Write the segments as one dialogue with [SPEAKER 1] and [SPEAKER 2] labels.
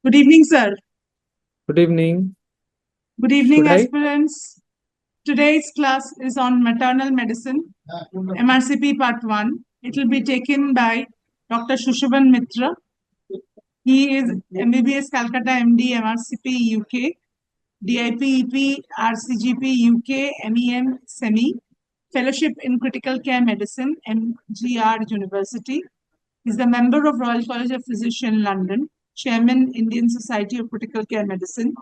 [SPEAKER 1] Good evening, sir.
[SPEAKER 2] Good evening.
[SPEAKER 1] Good evening,
[SPEAKER 2] Should I?
[SPEAKER 1] aspirants. Today's class is on maternal medicine, MRCP Part 1. It will be taken by Dr. Susovan Mitra. He is MBBS Calcutta MD, MRCP UK, DIP EP, RCGP UK, MEM SEMI, Fellowship in Critical Care Medicine, MGR University. He's a member of Royal College of Physicians, London, Chairman, Indian Society of Critical Care Medicine,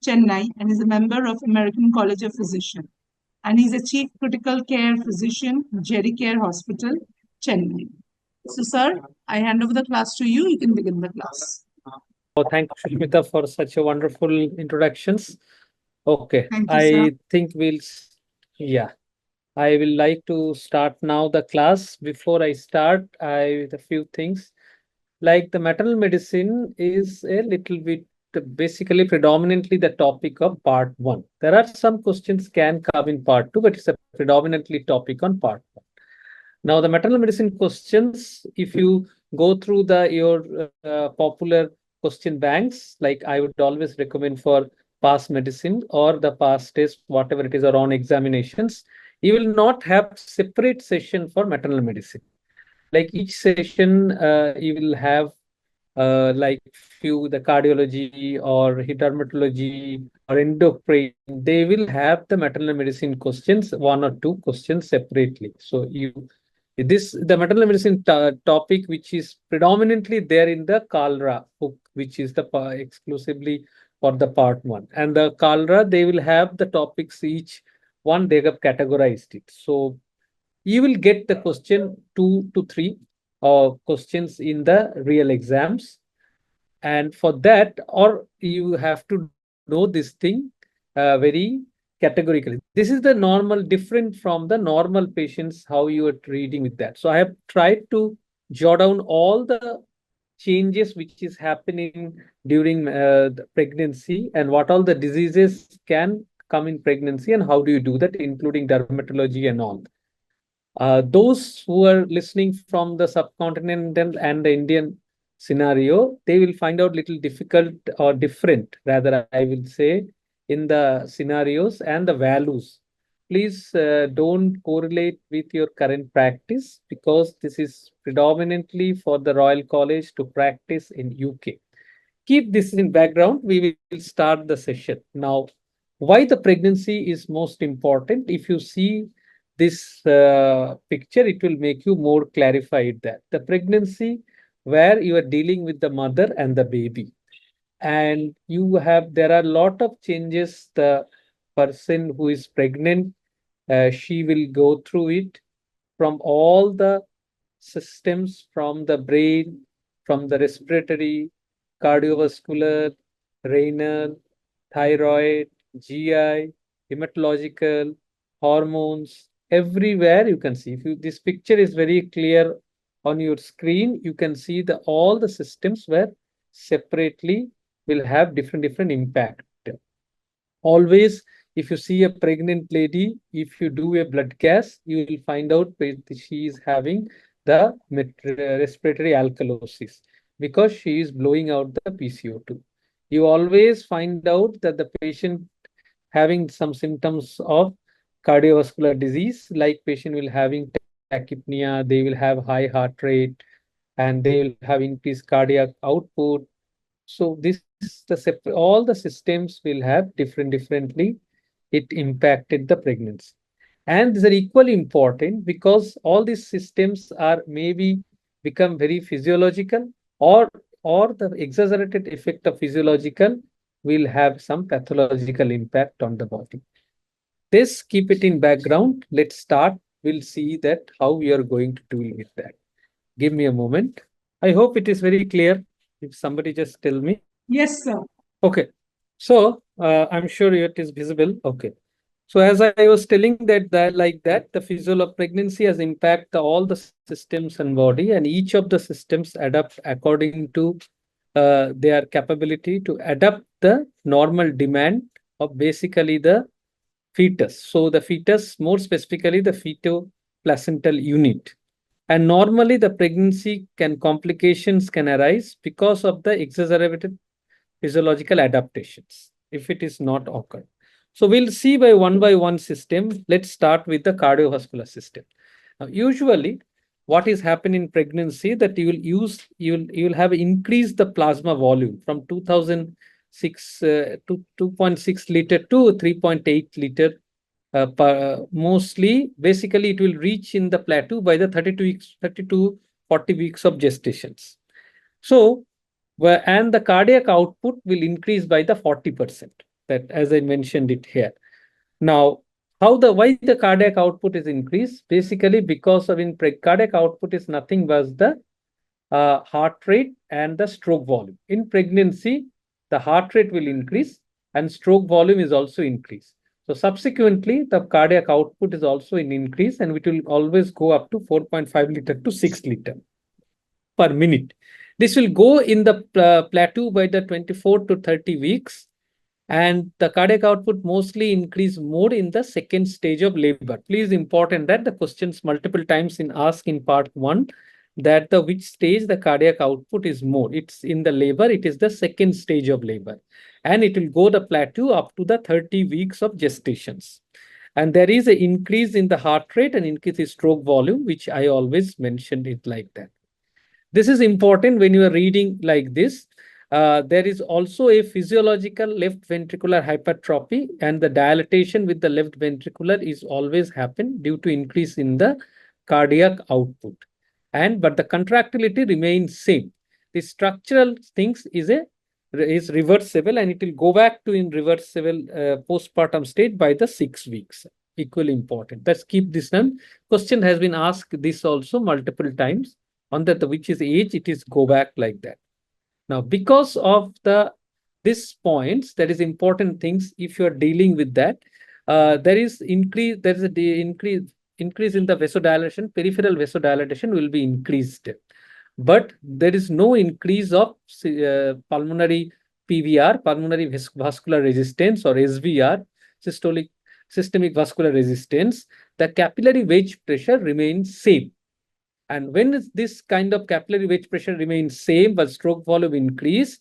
[SPEAKER 1] Chennai, and is a member of American College of Physicians. And he's a Chief Critical Care Physician, Jerry Care Hospital, Chennai. So, sir, I hand over the class to you. You can begin the class.
[SPEAKER 2] Oh, thank you, Mitra, for such a wonderful introductions. Okay,
[SPEAKER 1] Thank you, sir.
[SPEAKER 2] I think yeah, I will like to start now the class. Before I start, a few things. Like the maternal medicine is a little bit basically predominantly the topic of part one. There are some questions can come in part two, but it's a predominantly topic on part one. Now, the maternal medicine questions, if you go through your popular question banks, like I would always recommend for past medicine or the past test, whatever it is, or on examinations, you will not have separate session for maternal medicine. Like each session, you will have like few the cardiology or dermatology or endocrine, they will have the maternal medicine questions, one or two questions separately. So the maternal medicine topic, which is predominantly there in the Kalra book, which is the exclusively for the part one. And the Kalra, they will have the topics each one, they have categorized it. So you will get the question 2 to 3 questions in the real exams, and for that, or you have to know this thing very categorically. This is the normal different from the normal patients how you are reading with that. So I have tried to jot down all the changes which is happening during the pregnancy and what all the diseases can come in pregnancy and how do you do that, including dermatology and all. Those who are listening from the subcontinental and the Indian scenario, they will find out little difficult or different, rather, I will say, in the scenarios and the values. Please don't correlate with your current practice because this is predominantly for the Royal College to practice in UK. Keep this in background. We will start the session. Now, why the pregnancy is most important? If you see this picture, it will make you more clarified that the pregnancy where you are dealing with the mother and the baby, and there are a lot of changes the person who is pregnant, she will go through it from all the systems, from the brain, from the respiratory, cardiovascular, renal, thyroid, GI, hematological, hormones, everywhere you can see. If this picture is very clear on your screen, you can see all the systems where separately will have different impact. Always, if you see a pregnant lady, if you do a blood gas, you will find out she is having the respiratory alkalosis because she is blowing out the PCO2. You always find out that the patient having some symptoms of cardiovascular disease, like patient will having tachypnea, they will have high heart rate, and they will have increased cardiac output. So all the systems will have differently it impacted the pregnancy. And these are equally important because all these systems are maybe become very physiological, or the exaggerated effect of physiological will have some pathological impact on the body. This keep it in background. Let's start. We'll see that how we are going to deal with that. Give me a moment. I hope it is very clear. If somebody just tell me.
[SPEAKER 1] Yes, sir.
[SPEAKER 2] Okay. So I'm sure it is visible. Okay. So as I was telling that like that, the physiology of pregnancy has impact all the systems and body, and each of the systems adapt according to their capability to adapt the normal demand of basically the fetus. So the fetus, more specifically the feto-placental unit. And normally the pregnancy complications can arise because of the exacerbated physiological adaptations if it is not occurred. So we'll see by one system. Let's start with the cardiovascular system. Now, usually, what is happening in pregnancy that you will have increased the plasma volume from 2006 to 2.6 liter to 3.8 liter mostly. Basically, it will reach in the plateau by the 32 weeks, 32 40 weeks of gestations. So, and the cardiac output will increase by the 40%. That, as I mentioned it here. Now, why the cardiac output is increased? Basically, because of cardiac output is nothing but the heart rate and the stroke volume. In pregnancy, the heart rate will increase and stroke volume is also increased. So subsequently, the cardiac output is also in increase, and it will always go up to 4.5 liter to 6 liter per minute. This will go in the plateau by the 24 to 30 weeks, and the cardiac output mostly increase more in the second stage of labor. Please important that the questions multiple times in ask in part 1 that the which stage the cardiac output is more. It's in the labor, it is the second stage of labor, and it will go the plateau up to the 30 weeks of gestations. And there is an increase in the heart rate and increase in stroke volume, which I always mentioned it like that. This is important when you are reading like this. There is also a physiological left ventricular hypertrophy, and the dilatation with the left ventricular is always happen due to increase in the cardiac output. But the contractility remains same. The structural things is reversible, and it will go back to in reversible postpartum state by the 6 weeks. Equally important. Let's keep this one. Question has been asked this also multiple times on that which is age, it is go back like that. Now, because of this points, that is important things. If you are dealing with that, there is increase. There is a increase in the vasodilation. Peripheral vasodilation will be increased, but there is no increase of pulmonary PVR, pulmonary vascular resistance, or SVR, systemic vascular resistance. The capillary wedge pressure remains same. And when this kind of capillary wedge pressure remains same but stroke volume increase,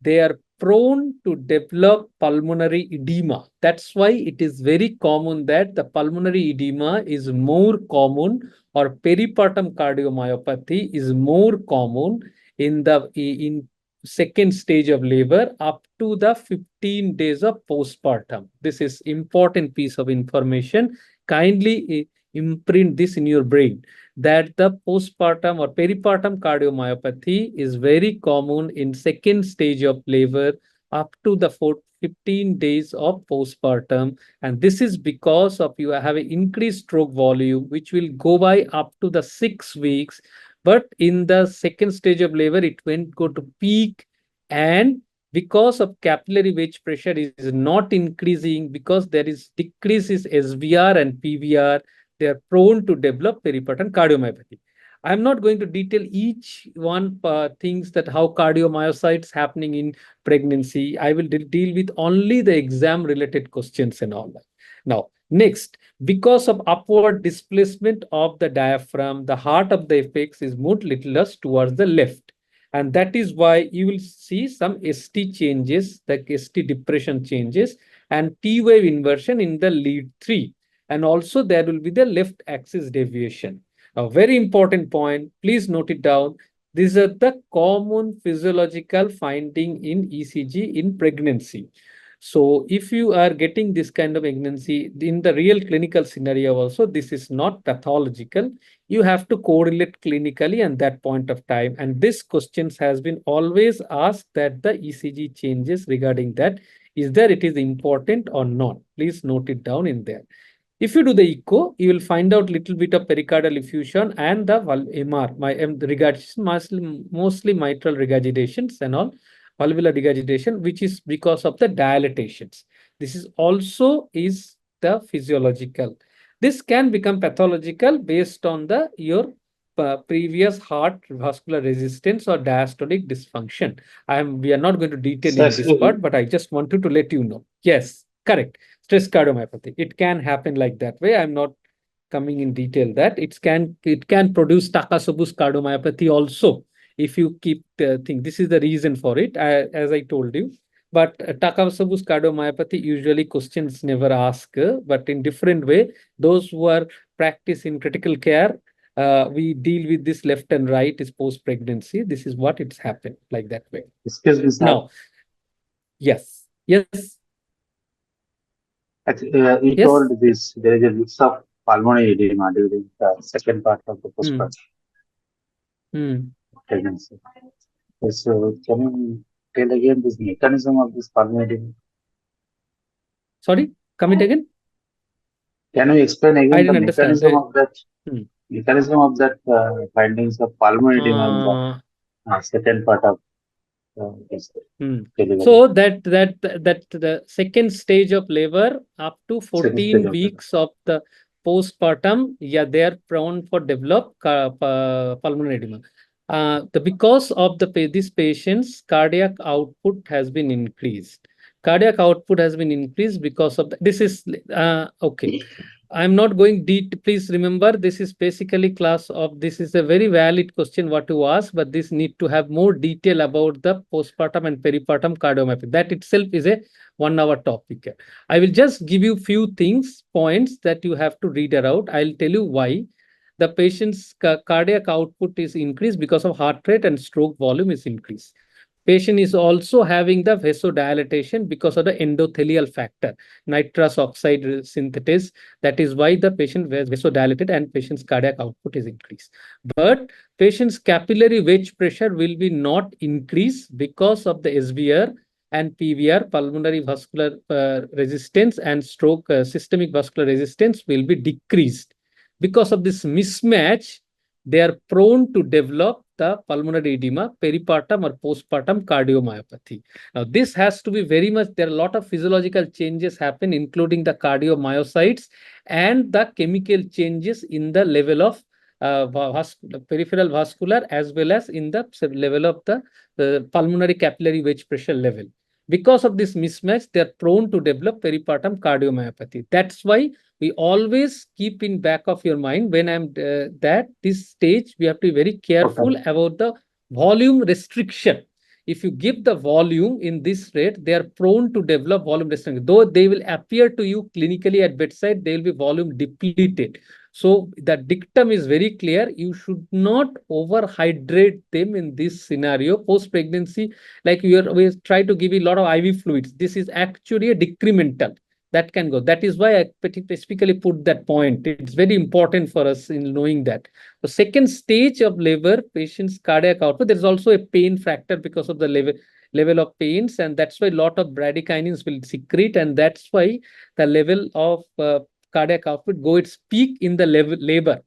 [SPEAKER 2] they are prone to develop pulmonary edema. That's why it is very common that the pulmonary edema is more common, or peripartum cardiomyopathy is more common in second stage of labor up to the 15 days of postpartum. This is important piece of information. Kindly imprint this in your brain that the postpartum or peripartum cardiomyopathy is very common in second stage of labor up to the 15 days of postpartum. And this is because of you have an increased stroke volume, which will go by up to the 6 weeks. But in the second stage of labor, it won't go to peak. And because of capillary wedge pressure is not increasing, because there is decreases SVR and PVR, they are prone to develop peripartum cardiomyopathy. I'm not going to detail each one things that how cardiomyocytes happening in pregnancy. I will deal with only the exam related questions and all that. Now, next, because of upward displacement of the diaphragm, the heart of the apex is moved little less towards the left. And that is why you will see some ST changes, the ST depression changes, and T wave inversion in the lead 3. And also there will be the left axis deviation. A very important point, please note it down. These are the common physiological finding in ECG in pregnancy. So if you are getting this kind of pregnancy in the real clinical scenario also, this is not pathological. You have to correlate clinically at that point of time. And this questions has been always asked that the ECG changes regarding that. Is there it is important or not? Please note it down in there. If you do the echo, you will find out little bit of pericardial effusion and the MR, regurgitation, mostly mitral regurgitations and all, valvular regurgitation, which is because of the dilatations. This is also is the physiological. This can become pathological based on your previous heart vascular resistance or diastolic dysfunction. We are not going to detail in this part, but I just wanted to let you know. Yes, correct. Stress cardiomyopathy. It can happen like that way. I'm not coming in detail that it can produce Takasubus cardiomyopathy also. if you keep think this is the reason for it, as I told you. But Takasabu's cardiomyopathy usually questions never ask, but in different way. Those who are practice in critical care, we deal with this left and right is post pregnancy. This is what it's happened like that way.
[SPEAKER 3] Excuse me, sir.
[SPEAKER 2] Now, yes, yes,
[SPEAKER 3] You
[SPEAKER 2] yes.
[SPEAKER 3] told this there is a mix of pulmonary edema during the second part of the
[SPEAKER 2] Hmm.
[SPEAKER 3] postpartum
[SPEAKER 2] Hmm.
[SPEAKER 3] pregnancy. So, can you tell again this mechanism of this pulmonary edema?
[SPEAKER 2] Sorry, come it again.
[SPEAKER 3] Can you explain
[SPEAKER 2] I
[SPEAKER 3] again the
[SPEAKER 2] didn't understand. Hmm.
[SPEAKER 3] mechanism of that findings of pulmonary edema in the second part of this delivery?
[SPEAKER 2] So that the second stage of labor up to
[SPEAKER 3] Second stage
[SPEAKER 2] 14
[SPEAKER 3] of the
[SPEAKER 2] weeks of the postpartum, yeah, they are prone for develop pulmonary edema. Because of these patients, cardiac output has been increased. Cardiac output has been increased because of this is okay. I'm not going deep. Please remember, this is basically class of this is a very valid question what you ask, but this need to have more detail about the postpartum and peripartum cardiomyopathy. That itself is a 1 hour topic. I will just give you few things, points that you have to read around. I'll tell you why. The patient's cardiac output is increased because of heart rate and stroke volume is increased. Patient is also having the vasodilatation because of the endothelial factor, nitrous oxide synthetase. That is why the patient was vasodilated and patient's cardiac output is increased. But patient's capillary wedge pressure will be not increased because of the SVR and PVR, pulmonary vascular resistance, and stroke systemic vascular resistance will be decreased. Because of this mismatch, they are prone to develop the pulmonary edema, peripartum or postpartum cardiomyopathy. Now, this has to be very much, there are a lot of physiological changes happen, including the cardiomyocytes and the chemical changes in the level of peripheral vascular as well as in the level of the pulmonary capillary wedge pressure level. Because of this mismatch, they are prone to develop peripartum cardiomyopathy. That's why we always keep in back of your mind when I'm that this stage, we have to be very careful about the volume restriction. If you give the volume in this rate, they are prone to develop volume restriction. Though they will appear to you clinically at bedside, they will be volume depleted. So the dictum is very clear. You should not overhydrate them in this scenario. Post-pregnancy, like we try to give you a lot of IV fluids. This is actually a decremental that can go. That is why I specifically put that point. It's very important for us in knowing that. The second stage of labor, patient's cardiac output, there's also a pain factor because of the level of pains, and that's why a lot of bradykinins will secrete, and that's why the level of cardiac output go its peak in the labor.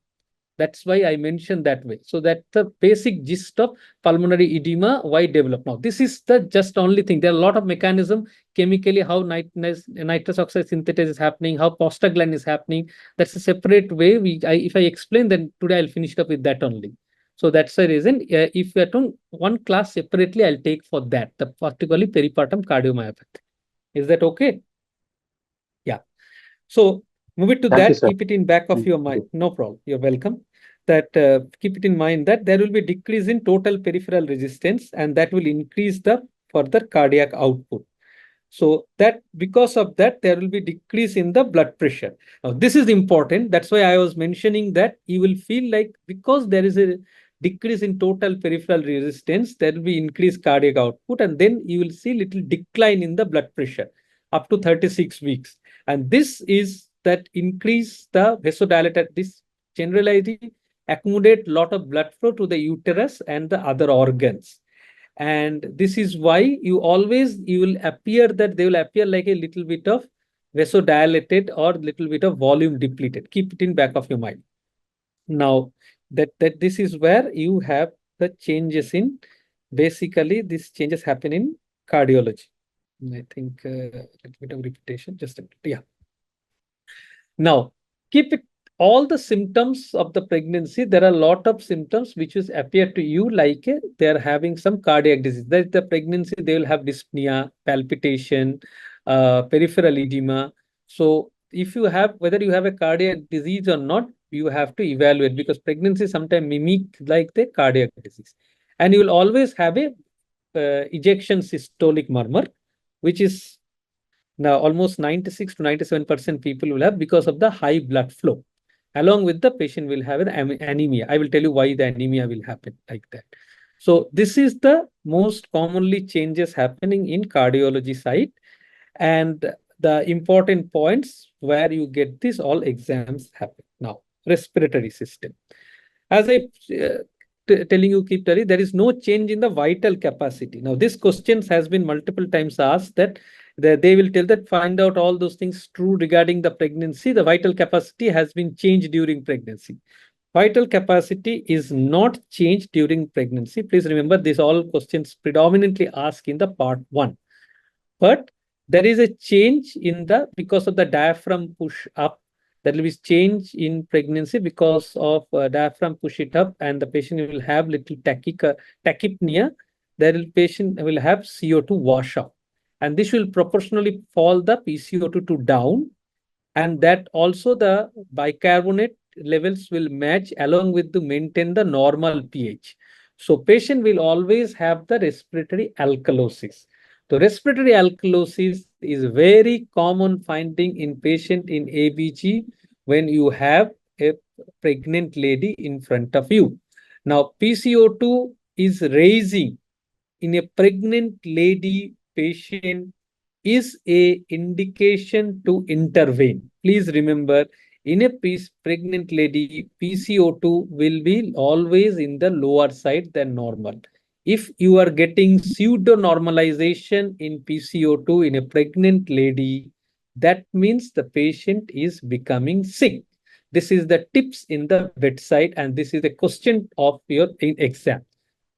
[SPEAKER 2] That's why I mentioned that way. So that's the basic gist of pulmonary edema, why develop. Now, this is the just only thing. There are a lot of mechanism chemically, how nitrous oxide synthesis is happening, how prostaglandin is happening. That's a separate way. If I explain, then today I'll finish it up with that only. So that's the reason. If we are doing one class separately, I'll take for that, the particularly peripartum cardiomyopathy. Is that okay? Yeah. So move it to
[SPEAKER 3] Thank you,
[SPEAKER 2] that,
[SPEAKER 3] sir.
[SPEAKER 2] keep it in back of
[SPEAKER 3] Thank
[SPEAKER 2] your
[SPEAKER 3] you.
[SPEAKER 2] mind. No problem. You're welcome. That keep it in mind that there will be decrease in total peripheral resistance, and that will increase the further cardiac output. So that because of that, there will be decrease in the blood pressure. Now, this is important. That's why I was mentioning that you will feel like because there is a decrease in total peripheral resistance, there will be increased cardiac output, and then you will see little decline in the blood pressure up to 36 weeks. And this is that increase the vasodilator. This generally accommodate lot of blood flow to the uterus and the other organs. And this is why you will appear that they will appear like a little bit of vasodilated or little bit of volume depleted. Keep it in back of your mind. Now that this is where you have the changes in, basically these changes happen in cardiology. I think a little bit of repetition, just a minute. Yeah. Now, keep it all the symptoms of the pregnancy. There are a lot of symptoms which is appear to you like they are having some cardiac disease. That the pregnancy, they will have dyspnea, palpitation, peripheral edema. So if you have, whether you have a cardiac disease or not, you have to evaluate because pregnancy sometimes mimic like the cardiac disease. And you will always have a ejection systolic murmur, which is now almost 96 to 97% people will have because of the high blood flow. Along with the patient will have an anemia. I will tell you why the anemia will happen like that. So this is the most commonly changes happening in cardiology side, and the important points where you get this all exams happen. Now, respiratory system. As I telling you, keep telling, there is no change in the vital capacity. Now, this questions has been multiple times asked that they will tell that find out all those things true regarding the pregnancy. The vital capacity has been changed during pregnancy. Vital capacity is not changed during pregnancy. Please remember, these all questions predominantly asked in the part 1. But there is a change in the because of the diaphragm push up. There will be change in pregnancy because of diaphragm push it up, and the patient will have little tachypnea. There will patient will have CO2 washout, and this will proportionally fall the PCO2 to down, and that also the bicarbonate levels will match along with to maintain the normal pH. So patient will always have the respiratory alkalosis. So respiratory alkalosis is very common finding in patient in ABG when you have a pregnant lady in front of you. Now PCO2 is raising in a pregnant lady patient is a indication to intervene. Please remember, in a pregnant lady, PCO2 will be always in the lower side than normal. If you are getting pseudo normalization in PCO2 in a pregnant lady, that means the patient is becoming sick. This is the tips in the bedside, and this is the question of your exam.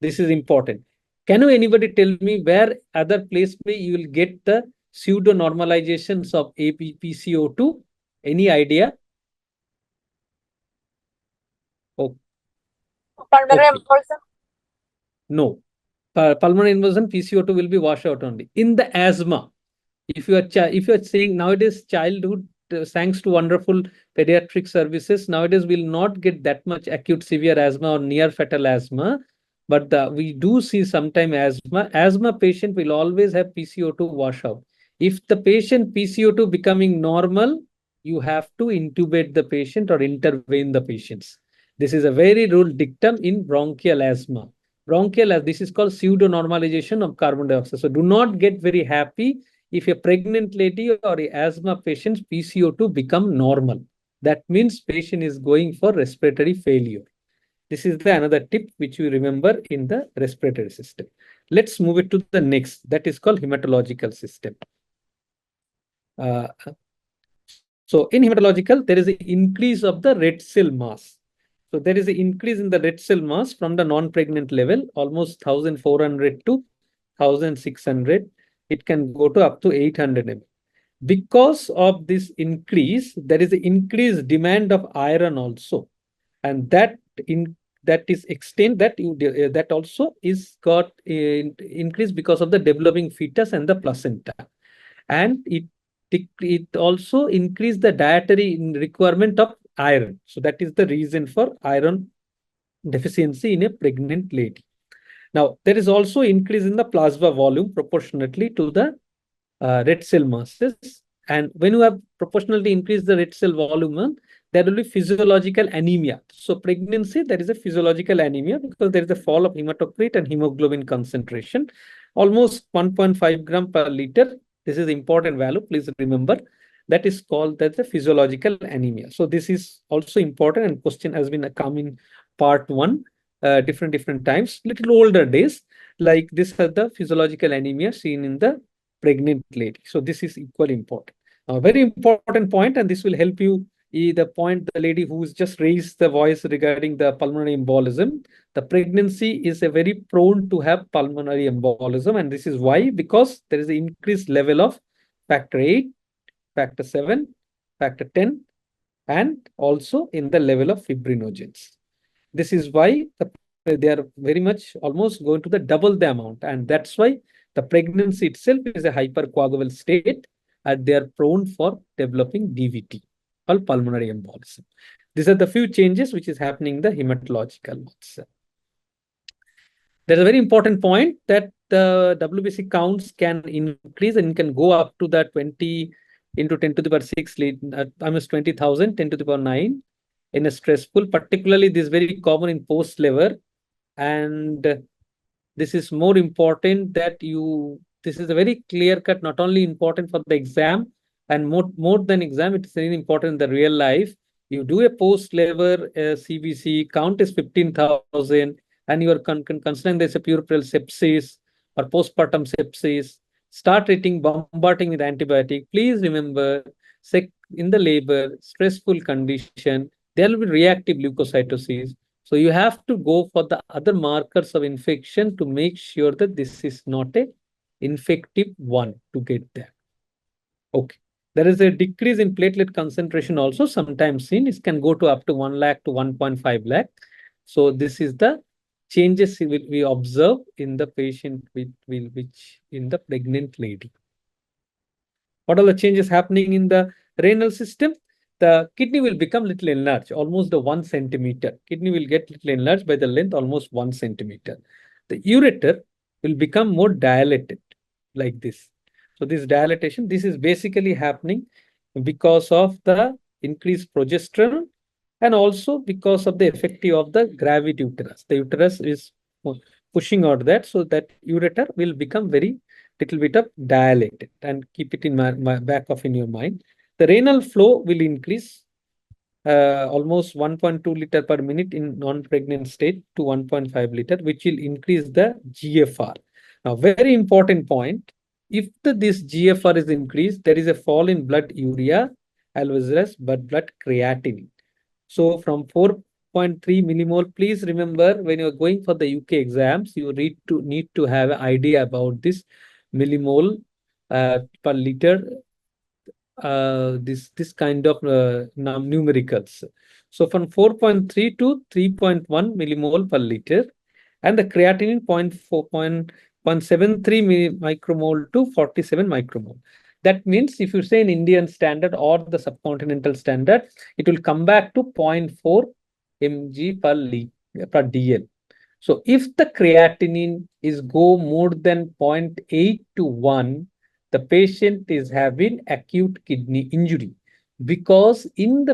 [SPEAKER 2] This is important. Can you anybody tell me where other place may you will get the pseudo normalizations of APPCO2? Any idea? Oh,
[SPEAKER 4] Pulmonary
[SPEAKER 2] okay.
[SPEAKER 4] embolism?
[SPEAKER 2] No. Pulmonary embolism, PCO2 will be washed out only. In the asthma, if you are saying nowadays childhood, thanks to wonderful pediatric services, nowadays will not get that much acute severe asthma or near fatal asthma, but we do see sometime asthma patient will always have PCO2 washout. If the patient PCO2 becoming normal, you have to intubate the patient or intervene the patients. This is a very rule dictum in bronchial asthma. This is called pseudo normalization of carbon dioxide. So do not get very happy if a pregnant lady or a asthma patient's PCO2 become normal. That means patient is going for respiratory failure. This is the another tip which you remember in the respiratory system. Let's move it to the next. That is called hematological system. So in hematological, there is an increase of the red cell mass. So there is an increase in the red cell mass from the non-pregnant level, almost 1,400 to 1,600. It can go to up to 800 ml. Because of this increase, there is an increased demand of iron also, and that is extent that that also is got increased because of the developing fetus and the placenta, and it also increased the dietary requirement of iron. So that is the reason for iron deficiency in a pregnant lady. Now there is also increase in the plasma volume proportionately to the red cell masses. And when you have proportionally increased the red cell volume, there will be physiological anemia. So pregnancy, there is a physiological anemia because there is a fall of hematocrit and hemoglobin concentration, almost 1.5 gram per liter. This is important value. Please remember that is called that the physiological anemia. So this is also important, and question has been come in part 1, different times, little older days. Like this has the physiological anemia seen in the pregnant lady. So this is equally important. A very important point, and this will help you. The point the lady who's just raised the voice regarding the pulmonary embolism, the pregnancy is a very prone to have pulmonary embolism, and this is why, because there is an increased level of factor 8, factor 7, factor 10, and also in the level of fibrinogens. This is why they are very much almost going to the double the amount, and that's why the pregnancy itself is a hypercoagulable state, and they are prone for developing DVT or pulmonary embolism. These are the few changes which is happening in the hematological ones. There's a very important point that the WBC counts can increase and can go up to the 20 into 10 to the power 6, almost 20,000, 10 to the power 9 in a stressful, particularly this is very common in post labor. And this is more important that this is a very clear cut, not only important for the exam and more than exam, it's very important in the real life. You do a post labor CBC, count is 15,000, and you are considering there's a puerperal sepsis or postpartum sepsis, start treating, bombarding with antibiotic. Please remember, in the labor, stressful condition, there will be reactive leukocytosis. So you have to go for the other markers of infection to make sure that this is not a infective one to get there. Okay. There is a decrease in platelet concentration also sometimes seen. It can go to up to 1 lakh to 1.5 lakh. So this is the changes we observe in the patient which in the pregnant lady. What are the changes happening in the renal system? The kidney will become little enlarged, almost the 1 centimeter. Kidney will get little enlarged by the length, almost 1 centimeter. The ureter will become more dilated like this. So this dilatation, this is basically happening because of the increased progesterone and also because of the effective of the gravity uterus. The uterus is pushing out that, so that ureter will become very little bit of dilated, and keep it in my back of in your mind. The renal flow will increase almost 1.2 liter per minute in non-pregnant state to 1.5 liter, which will increase the GFR. Now, very important point, if this GFR is increased, there is a fall in blood urea as well as blood creatinine. So from 4.3 millimole, please remember when you're going for the UK exams, you need to have an idea about this millimole per liter, this kind of numericals. So from 4.3 to 3.1 millimole per liter, and the creatinine 0.73 micromole to 47 micromole. That means if you say in Indian standard or the subcontinental standard, it will come back to 0.4 mg per dl. So if the creatinine is go more than 0.8 to 1, the patient is having acute kidney injury, because in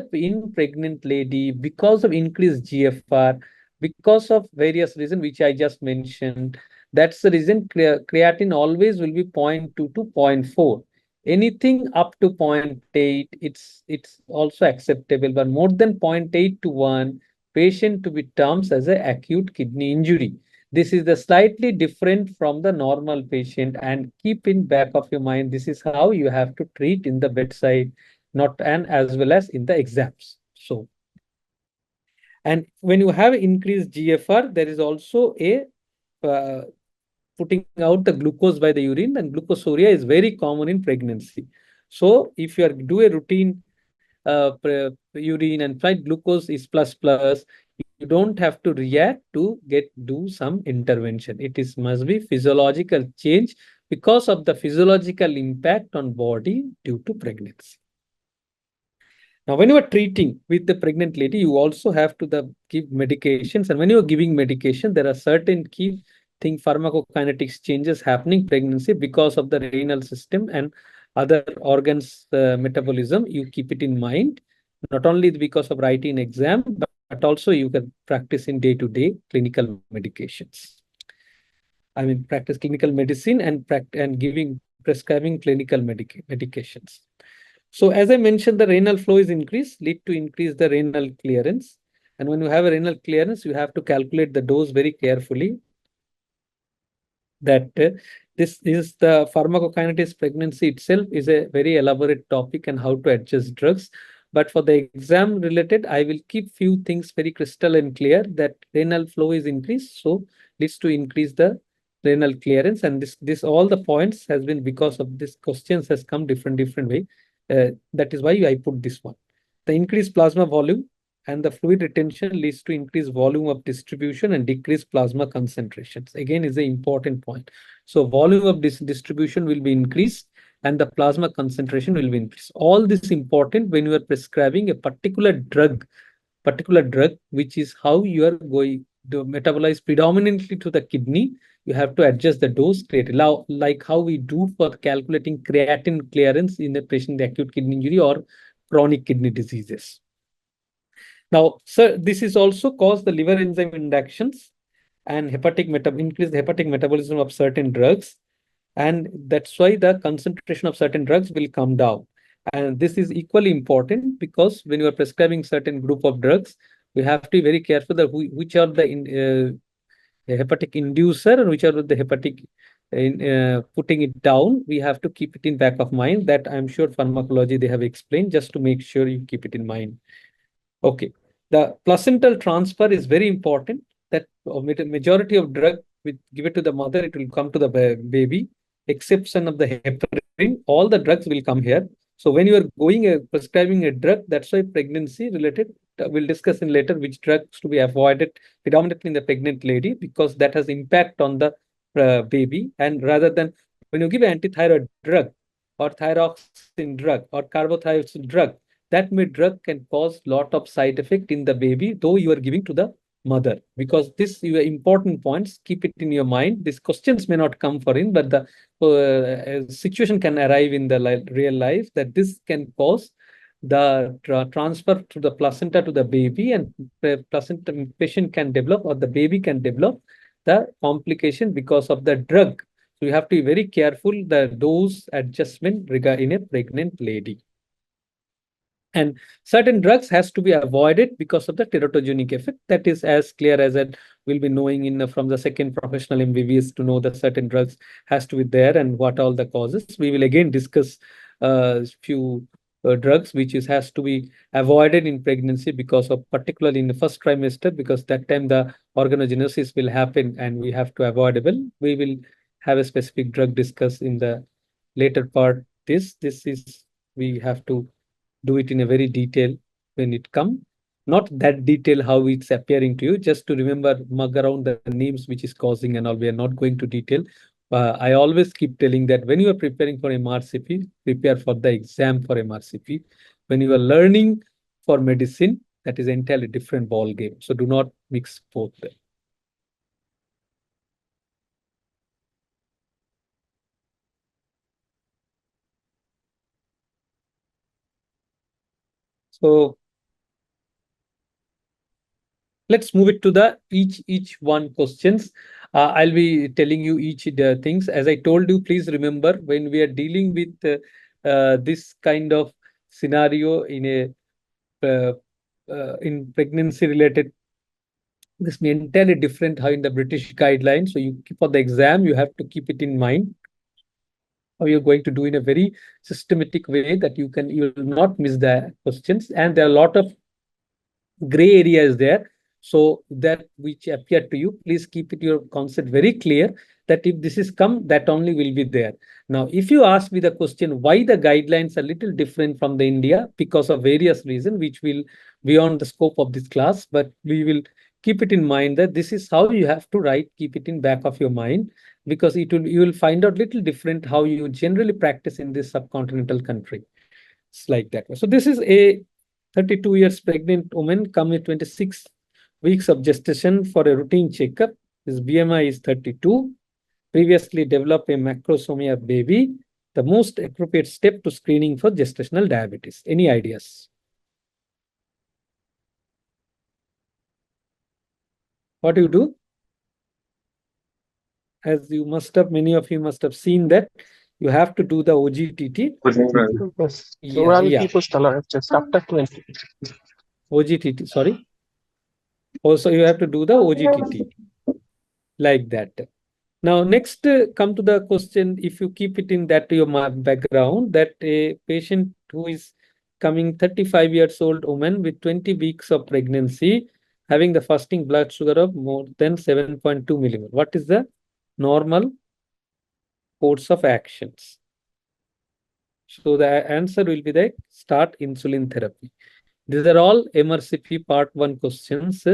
[SPEAKER 2] pregnant lady, because of increased GFR, because of various reasons which I just mentioned, that's the reason creatinine always will be 0.2 to 0.4. Anything up to 0.8, it's also acceptable, but more than 0.8 to 1, patient to be termed as an acute kidney injury. This is the slightly different from the normal patient, and keep in back of your mind, this is how you have to treat in the bedside, not and as well as in the exams. So, and when you have increased GFR, there is also a putting out the glucose by the urine, and glucosuria is very common in pregnancy. So if you do a routine urine and flight glucose is plus, you don't have to react to do some intervention. It must be physiological change because of the physiological impact on body due to pregnancy. Now, when you are treating with the pregnant lady, you also have to give medications. And when you are giving medication, there are certain key pharmacokinetics changes happening pregnancy because of the renal system and other organs metabolism. You keep it in mind, not only because of writing exam, but also you can practice in day-to-day clinical medications. I mean, practice clinical medicine and prescribing clinical medications. So as I mentioned, the renal flow is increased, lead to increase the renal clearance. And when you have a renal clearance, you have to calculate the dose very carefully. That this is the pharmacokinetics pregnancy itself is a very elaborate topic, and how to adjust drugs. But for the exam related, I will keep few things very crystal and clear, that renal flow is increased, so leads to increase the renal clearance. And this all the points has been because of this questions has come different way. That is why I put this one. The increased plasma volume and the fluid retention leads to increased volume of distribution and decreased plasma concentrations. Again, is an important point. So volume of distribution will be increased and the plasma concentration will be increased. All this important when you are prescribing a particular drug, which is how you are metabolize predominantly to the kidney, you have to adjust the dose creatinine, now, like how we do for calculating creatinine clearance in a patient with acute kidney injury or chronic kidney diseases. Now, sir, this is also caused the liver enzyme inductions and increase the hepatic metabolism of certain drugs. And that's why the concentration of certain drugs will come down. And this is equally important because when you are prescribing certain group of drugs, we have to be very careful that which are the hepatic inducer and which are the hepatic putting it down. We have to keep it in back of mind. That I'm sure pharmacology they have explained, just to make sure you keep it in mind. Okay, the placental transfer is very important. That majority of drug with give it to the mother, it will come to the baby. Exception of the heparin, all the drugs will come here. So when you are going prescribing a drug, that's why pregnancy related. We'll discuss in later which drugs to be avoided predominantly in the pregnant lady, because that has impact on the baby. And rather than when you give antithyroid drug or thyroxine drug or carbothyroxine drug, that drug can cause lot of side effect in the baby, though you are giving to the mother. Because this your important points, keep it in your mind. These questions may not come for in, but the situation can arrive in the real life, that this can cause the transfer to the placenta to the baby, and the placenta patient can develop or the baby can develop the complication because of the drug. So you have to be very careful the dose adjustment regarding a pregnant lady. And certain drugs has to be avoided because of the teratogenic effect. That is as clear as that we'll be knowing in from the second professional MBBS to know that certain drugs has to be there and what all the causes. We will again discuss few drugs which has to be avoided in pregnancy because of particularly in the first trimester, because that time the organogenesis will happen and we have to avoidable. We will have a specific drug discuss in the later part. This is we have to do it in a very detail when it come. Not that detail how it's appearing to you, just to remember, mug around the names which is causing and all. We are not going to detail. I always keep telling that when you are preparing for MRCP, prepare for the exam for MRCP. When you are learning for medicine, that is entirely different ball game. So do not mix both them. So let's move it to the each one questions. I'll be telling you each things. As I told you, please remember when we are dealing with this kind of scenario in a in pregnancy related, this may entirely different how in the British guidelines. So you for the exam, you have to keep it in mind how you're going to do in a very systematic way that you will not miss the questions. And there are a lot of gray areas there. So that which appear to you, please keep it your concept very clear that if this is come, that only will be there. Now, if you ask me the question, why the guidelines are little different from the India, because of various reasons, which will beyond the scope of this class, but we will keep it in mind that this is how you have to write, keep it in back of your mind, because you will find out little different how you generally practice in this subcontinental country. It's like that. So this is a 32 years pregnant woman come with 26 weeks of gestation for a routine checkup. His BMI is 32. Previously developed a macrosomia baby. The most appropriate step to screening for gestational diabetes. Any ideas? What do you do? As you must have, many of you must have seen that you have to do the OGTT.
[SPEAKER 5] People's tolerance just after 20.
[SPEAKER 2] OGTT, sorry. Also, you have to do the OGTT like that. Now, next, come to the question. If you keep it in that your background, that a patient who is coming 35 years old woman with 20 weeks of pregnancy, having the fasting blood sugar of more than 7.2 millimole. What is the normal course of actions? So the answer will be that start insulin therapy. These are all MRCP part 1 questions.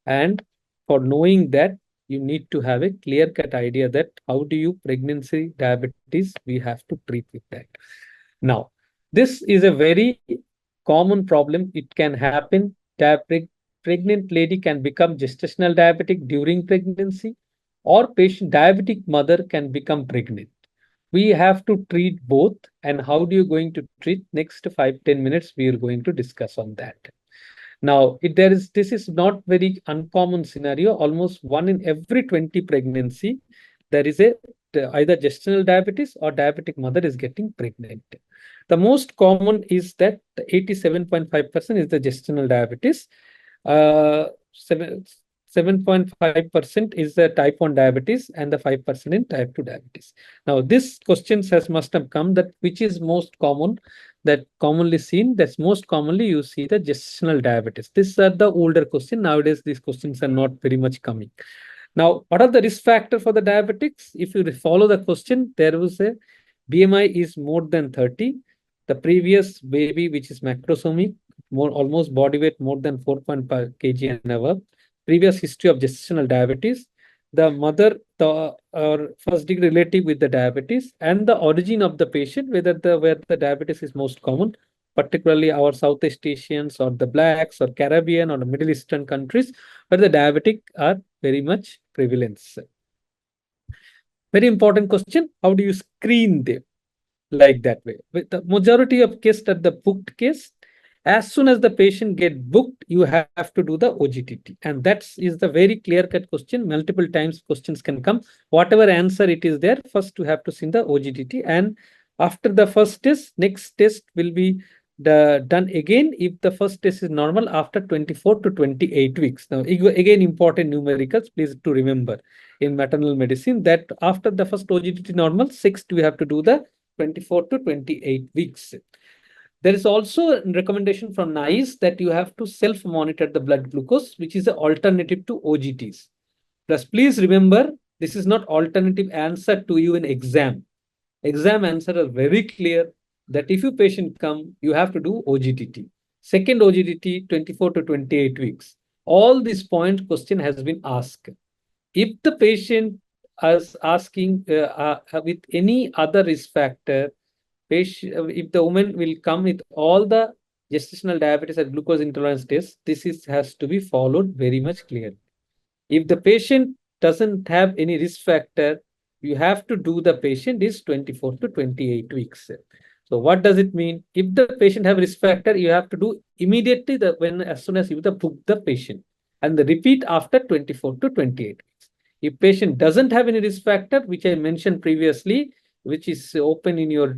[SPEAKER 2] And for knowing that, you need to have a clear-cut idea that how do you pregnancy diabetes, we have to treat with that. Now, this is a very common problem. It can happen. pregnant lady can become gestational diabetic during pregnancy, or patient diabetic mother can become pregnant. We have to treat both. And how do you going to treat? Next 5-10 minutes, we are going to discuss on that. Now, this is not very uncommon scenario. Almost 1 in every 20 pregnancy, there is either gestational diabetes or diabetic mother is getting pregnant. The most common is that 87.5% is the gestational diabetes. 7.5% is the type 1 diabetes, and the 5% in type 2 diabetes. Now, this questions must have come that which is most common, that commonly seen. That's most commonly you see the gestational diabetes. These are the older question. Nowadays, these questions are not very much coming. Now, what are the risk factor for the diabetics? If you follow the question, there was a BMI is more than 30. The previous baby, which is macrosomic, almost body weight more than 4.5 kg and above. Previous history of gestational diabetes. The mother, or first degree relative with the diabetes, and the origin of the patient, where the diabetes is most common, particularly our Southeast Asians or the blacks or Caribbean or the Middle Eastern countries, where the diabetic are very much prevalent. Very important question. How do you screen them? Like that way. With the majority of case at the booked case, as soon as the patient get booked, you have to do the OGTT. And that is the very clear-cut question. Multiple times questions can come. Whatever answer it is there, first you have to send the OGTT. And after the first test, next test will be done again if the first test is normal after 24 to 28 weeks. Now, again, important numericals, please to remember in maternal medicine that after the first OGTT normal, sixth we have to do the 24 to 28 weeks. There is also a recommendation from NICE that you have to self-monitor the blood glucose, which is an alternative to OGTs. Plus, please remember, this is not alternative answer to you in exam. Exam answer are very clear that if your patient come, you have to do OGTT. Second OGTT, 24 to 28 weeks. All these point question has been asked. If the patient is asking with any other risk factor, if the woman will come with all the gestational diabetes and glucose intolerance tests, has to be followed very much clearly. If the patient doesn't have any risk factor, you have to do the patient is 24 to 28 weeks. So what does it mean? If the patient have risk factor, you have to do immediately as soon as you book the patient, and the repeat after 24 to 28 weeks. If patient doesn't have any risk factor, which I mentioned previously, which is open in your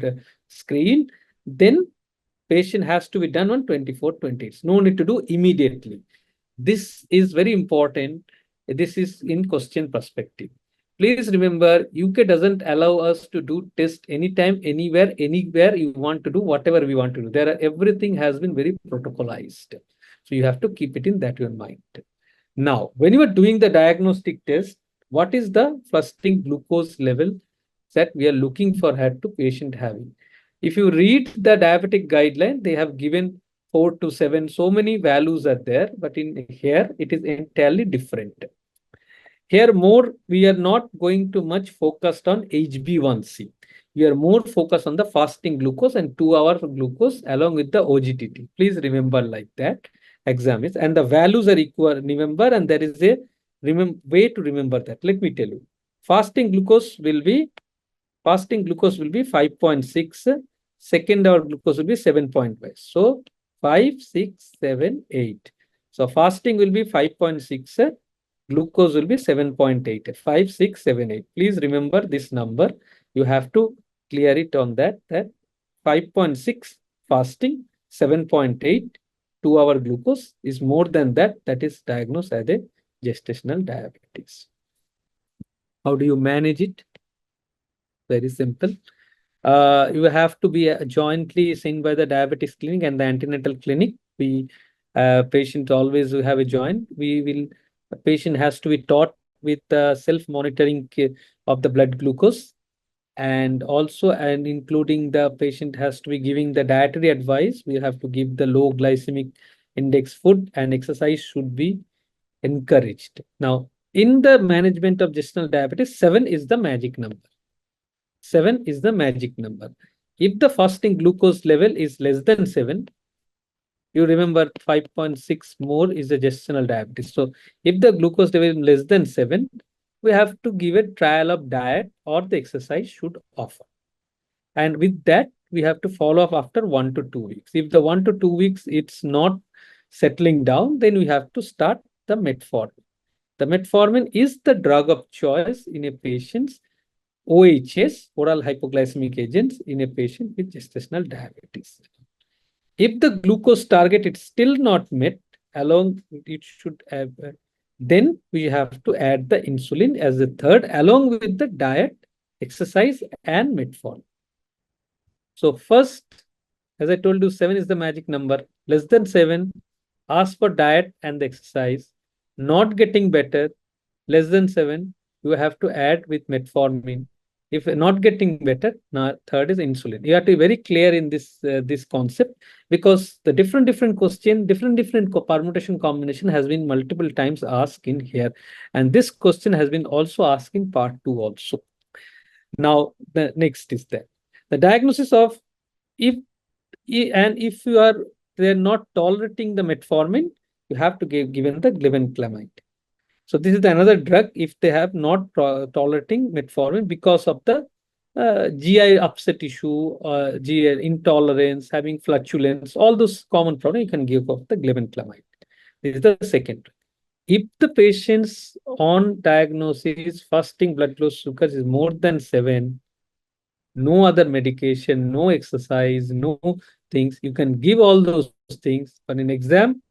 [SPEAKER 2] screen, then patient has to be done on 24, 28. No need to do immediately. This is very important. This is in question perspective. Please remember, UK doesn't allow us to do test anytime, anywhere you want to do whatever we want to do. Everything has been very protocolized. So you have to keep it in that your mind. Now, when you are doing the diagnostic test, what is the fasting glucose level that we are looking for her to patient having? If you read the diabetic guideline, they have given 4 to 7, so many values are there, but in here it is entirely different. Here we are not going to much focused on HbA1c. We are more focused on the fasting glucose and 2-hour glucose along with the OGTT. Please remember like that. Exam is, and the values are equal. Remember, and there is a way to remember that. Let me tell you. Fasting glucose will be 5.6. Second hour glucose will be 7.5. So 5, 6, 7, 8. So fasting will be 5.6. Glucose will be 7.8. 5, 6, 7, 8. Please remember this number. You have to clear it on that 5.6 fasting, 7.8 2-hour glucose is more than that. That is diagnosed as a gestational diabetes. How do you manage it? Very simple. You have to be jointly seen by the diabetes clinic and the antenatal clinic. Patient always will have a joint. The patient has to be taught with self-monitoring of the blood glucose, and also including the patient has to be giving the dietary advice. We have to give the low glycemic index food, and exercise should be encouraged. Now, in the management of gestational diabetes, 7 is the magic number. 7 is the magic number. If the fasting glucose level is less than 7, You remember 5.6 more is the gestational diabetes. So if the glucose level is less than 7, we have to give a trial of diet or the exercise should offer. And with that, we have to follow up after 1 to 2 weeks. If the 1 to 2 weeks it's not settling down, then we have to start the metformin. The metformin is the drug of choice in a patient's OHS, oral hypoglycemic agents, in a patient with gestational diabetes. If the glucose target is still not met, along it should have, then we have to add the insulin as the third, along with the diet, exercise, and metformin. So first, as I told you, 7 is the magic number. Less than 7, ask for diet and the exercise. Not getting better, less than 7, you have to add with metformin. If not getting better, now third is insulin. You have to be very clear in this concept, because the different question, different permutation combination has been multiple times asked in here, and this question has been also asked in part 2 also. Now the next is that the diagnosis of if you are they're not tolerating the metformin, you have to give given the glibenclamide. So this is another drug if they have not tolerating metformin because of the GI upset issue, GI intolerance, having flatulence, all those common problems, you can give of the glibenclamide. This is the second. If the patient's on diagnosis fasting blood glucose sugar is more than 7, no other medication, no exercise, no things, you can give all those things, but in exam,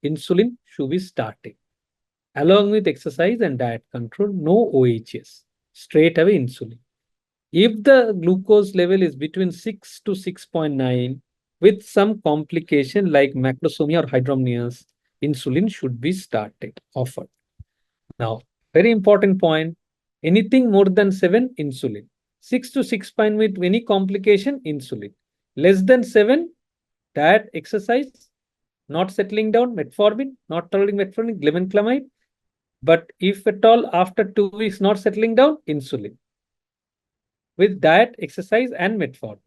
[SPEAKER 2] insulin should be started. Along with exercise and diet control, no OHS, straight away insulin. If the glucose level is between 6 to 6.9 with some complication like macrosomia or hydramnios, insulin should be started, offered. Now, very important point, anything more than 7, insulin. 6 to 6.9 with any complication, insulin. Less than 7, diet, exercise, not settling down, metformin, not tolerating metformin, glibenclamide. But if at all after 2 weeks not settling down, insulin with diet, exercise, and metformin.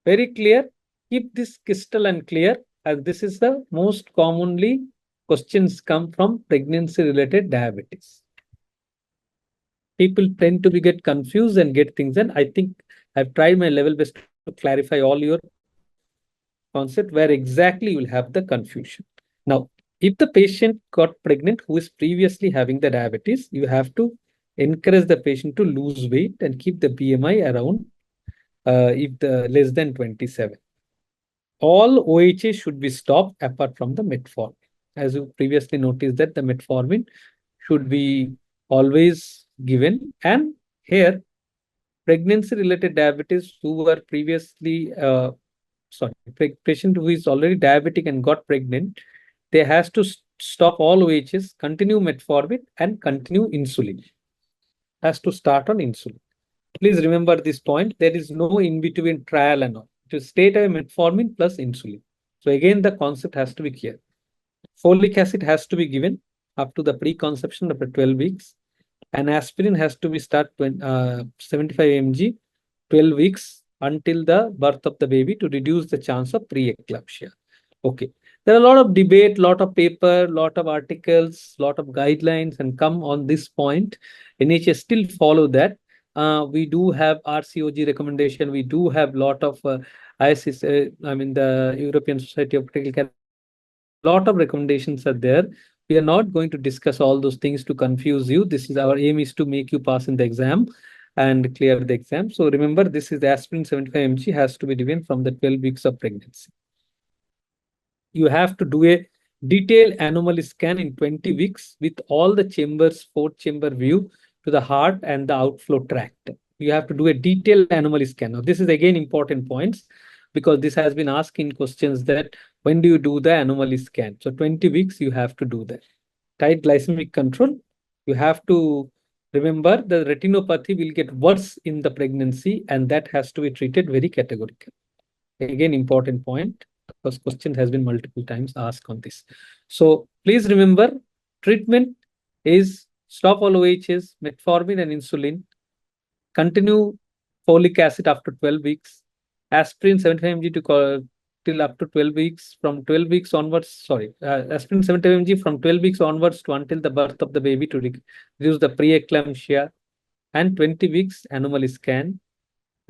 [SPEAKER 2] Very clear. Keep this crystal and clear, as this is the most commonly questions come from pregnancy-related diabetes. People tend to get confused and get things, and I think I've tried my level best to clarify all your concept where exactly you will have the confusion. Now, if the patient got pregnant who is previously having the diabetes, you have to encourage the patient to lose weight and keep the BMI around if the less than 27. All OHA should be stopped apart from the metformin. As you previously noticed that the metformin should be always given. And here, pregnancy-related diabetes who were previously, patient who is already diabetic and got pregnant, they has to stop all OHs, continue metformin and continue insulin. Has to start on insulin. Please remember this point. There is no in-between trial and all. It is straight away metformin plus insulin. So again, the concept has to be clear. Folic acid has to be given up to the preconception after 12 weeks. And aspirin has to be start 75 mg 12 weeks until the birth of the baby to reduce the chance of preeclampsia. Okay. There are a lot of debate, lot of paper, lot of articles, lot of guidelines and come on this point. NHS still follow that. We do have RCOG recommendation. We do have lot of ISIS, the European Society of Critical Care. Lot of recommendations are there. We are not going to discuss all those things to confuse you. This is our aim is to make you pass in the exam and clear the exam. So remember, this is the aspirin 75 mg has to be given from the 12 weeks of pregnancy. You have to do a detailed anomaly scan in 20 weeks with all the chambers, 4-chamber view to the heart and the outflow tract. You have to do a detailed anomaly scan. Now, this is again important points because this has been asked in questions that when do you do the anomaly scan? So 20 weeks, you have to do that. Tight glycemic control, you have to remember the retinopathy will get worse in the pregnancy and that has to be treated very categorically. Again, important point because question has been multiple times asked on this. So please remember, treatment is stop all OHs, metformin and insulin, continue folic acid after 12 weeks, aspirin 75 mg till up to 12 weeks. From 12 weeks onwards, sorry, aspirin 75 mg from 12 weeks onwards to until the birth of the baby to reduce the preeclampsia, and 20 weeks anomaly scan.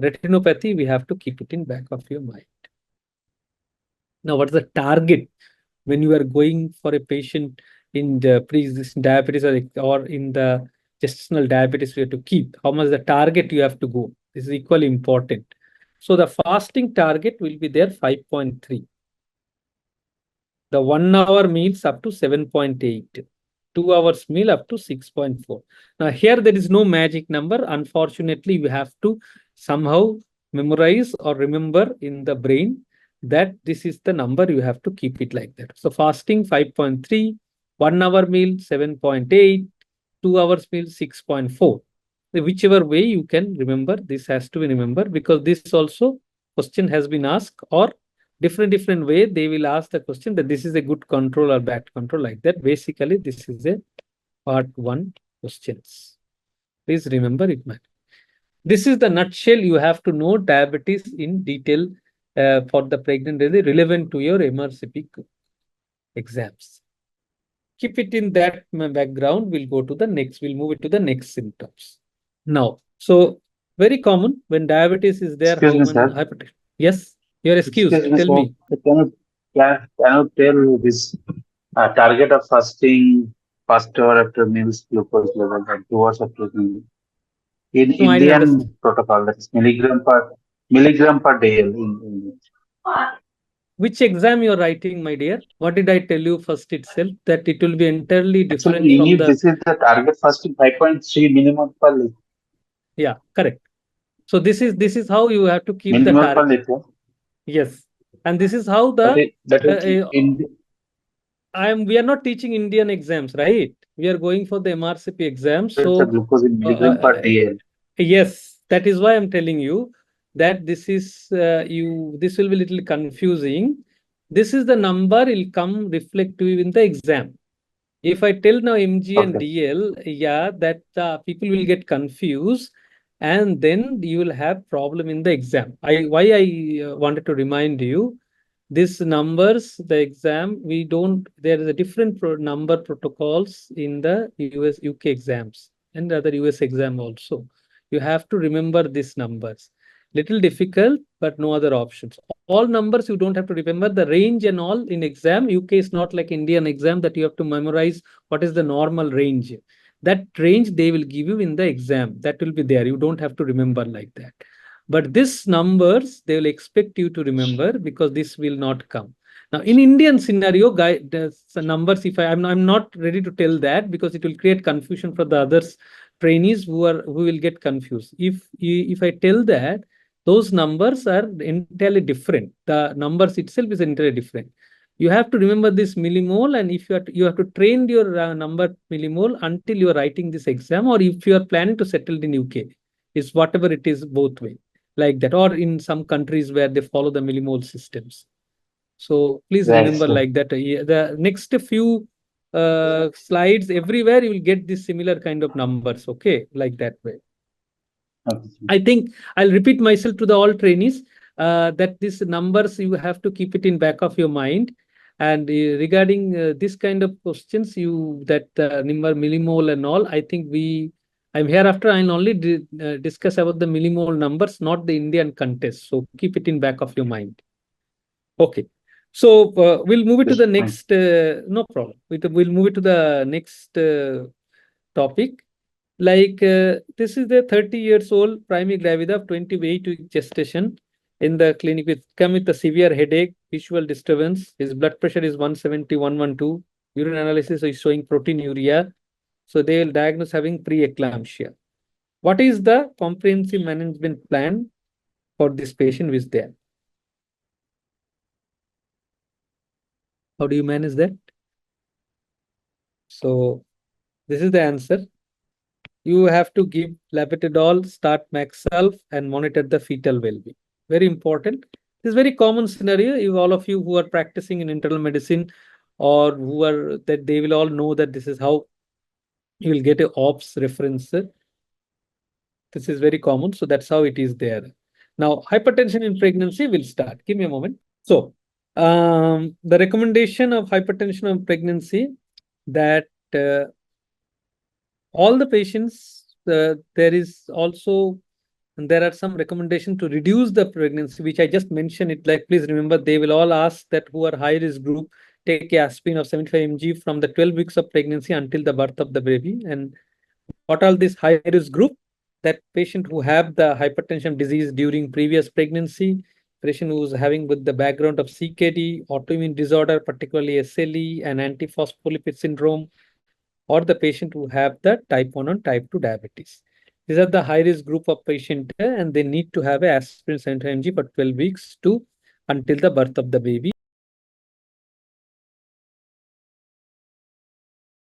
[SPEAKER 2] Retinopathy, we have to keep it in back of your mind. Now, what's the target when you are going for a patient in the pre-existing diabetes or in the gestational diabetes? You have to keep how much the target you have to go. This is equally important. So the fasting target will be there 5.3. The 1 hour meals up to 7.8. 2 hours meal up to 6.4. Now here there is no magic number. Unfortunately, you have to somehow memorize or remember in the brain that this is the number. You have to keep it like that. So fasting 5.3, 1 hour meal 7.8, 2 hours meal 6.4. Whichever way you can remember, this has to be remembered, because this also question has been asked, or different way they will ask the question that this is a good control or bad control, like that. Basically, this is a part 1 questions. Please remember it, man. This is the nutshell. You have to know diabetes in detail for the pregnant lady, relevant to your MRCP exams. Keep it in that background. We'll go to the next. We'll move it to the next symptoms. Now, so very common when diabetes is there.
[SPEAKER 3] Excuse me, sir.
[SPEAKER 2] Hypertension. Yes, you're excused.
[SPEAKER 3] Excuse me,
[SPEAKER 2] Tell
[SPEAKER 3] sir.
[SPEAKER 2] me.
[SPEAKER 3] Can you tell this target of fasting first hour after meals glucose level and 2 hours after meal in
[SPEAKER 2] No, I didn't
[SPEAKER 3] Indian
[SPEAKER 2] understand.
[SPEAKER 3] protocol? That is milligram per day in
[SPEAKER 2] Which exam you're writing, my dear? What did I tell you first itself? That it will be entirely different
[SPEAKER 3] actually,
[SPEAKER 2] from
[SPEAKER 3] this is the target fasting 5.3 minimum per liter.
[SPEAKER 2] Yeah, correct. So this is how you have to keep the
[SPEAKER 3] Minimum per
[SPEAKER 2] target.
[SPEAKER 3] liter.
[SPEAKER 2] Yes, and this is how
[SPEAKER 3] That is
[SPEAKER 2] we are not teaching Indian exams, right? We are going for the MRCP exam.
[SPEAKER 3] the
[SPEAKER 2] So
[SPEAKER 3] glucose in milligram per DL.
[SPEAKER 2] yes, that is why I'm telling you that this is this will be a little confusing. This is the number will come reflect to you in the exam. If I tell now MG and
[SPEAKER 3] Okay.
[SPEAKER 2] DL, yeah, that people will get confused, and then you will have problem in the exam. Why I wanted to remind you, these numbers, the exam, we don't. There is a different number protocols in the US, UK exams and other US exam also. You have to remember these numbers. Little difficult, but no other options. All numbers you don't have to remember. The range and all in exam. UK is not like Indian exam that you have to memorize what is the normal range. That range they will give you in the exam. That will be there. You don't have to remember like that. But this numbers they will expect you to remember, because this will not come. Now in Indian scenario, the numbers, if I'm not ready to tell that, because it will create confusion for the others trainees who will get confused. If I tell that, those numbers are entirely different. The numbers itself is entirely different. You have to remember this millimole, and if you have to train your number millimole until you are writing this exam, or if you are planning to settle in UK, is whatever it is, both way, like that, or in some countries where they follow the millimole systems. So please
[SPEAKER 3] Right,
[SPEAKER 2] remember
[SPEAKER 3] sir.
[SPEAKER 2] like that. The next few slides, everywhere you will get this similar kind of numbers. Okay, like that way.
[SPEAKER 3] Okay.
[SPEAKER 2] I think I'll repeat myself to the all trainees that these numbers you have to keep it in back of your mind. And regarding this kind of questions, that number millimole and all, I think I'm hereafter I'll only discuss about the millimole numbers, not the Indian contest. So keep it in back of your mind. Okay. So we'll move it to the next. No problem. We'll move it to the next topic. Like this is the 30 years old primary gravida of 28-week gestation in the clinic come with a severe headache, visual disturbance. His blood pressure is 170, 112. Urine analysis is showing proteinuria. So they will diagnose having preeclampsia. What is the comprehensive management plan for this patient with there? How do you manage that? So this is the answer. You have to give labetalol, start Maxalf, and monitor the fetal well-being. Very important. This is very common scenario. If all of you who are practicing in internal medicine, or who are that, they will all know that this is how you will get a ops reference. This is very common. So that's how it is there. Now, hypertension in pregnancy will start. Give me a moment. So The recommendation of hypertension of pregnancy that all the patients, there is also, and there are some recommendations to reduce the pregnancy, which I just mentioned it. Like, please remember, they will all ask that who are high risk group take aspirin of 75 mg from the 12 weeks of pregnancy until the birth of the baby. And what are this high risk group? That patient who have the hypertension disease during previous pregnancy, patient who is having with the background of CKD, autoimmune disorder, particularly SLE and antiphospholipid syndrome, or the patient who have the type 1 and type 2 diabetes. These are the high risk group of patient and they need to have aspirin 75 mg for 12 weeks to until the birth of the baby.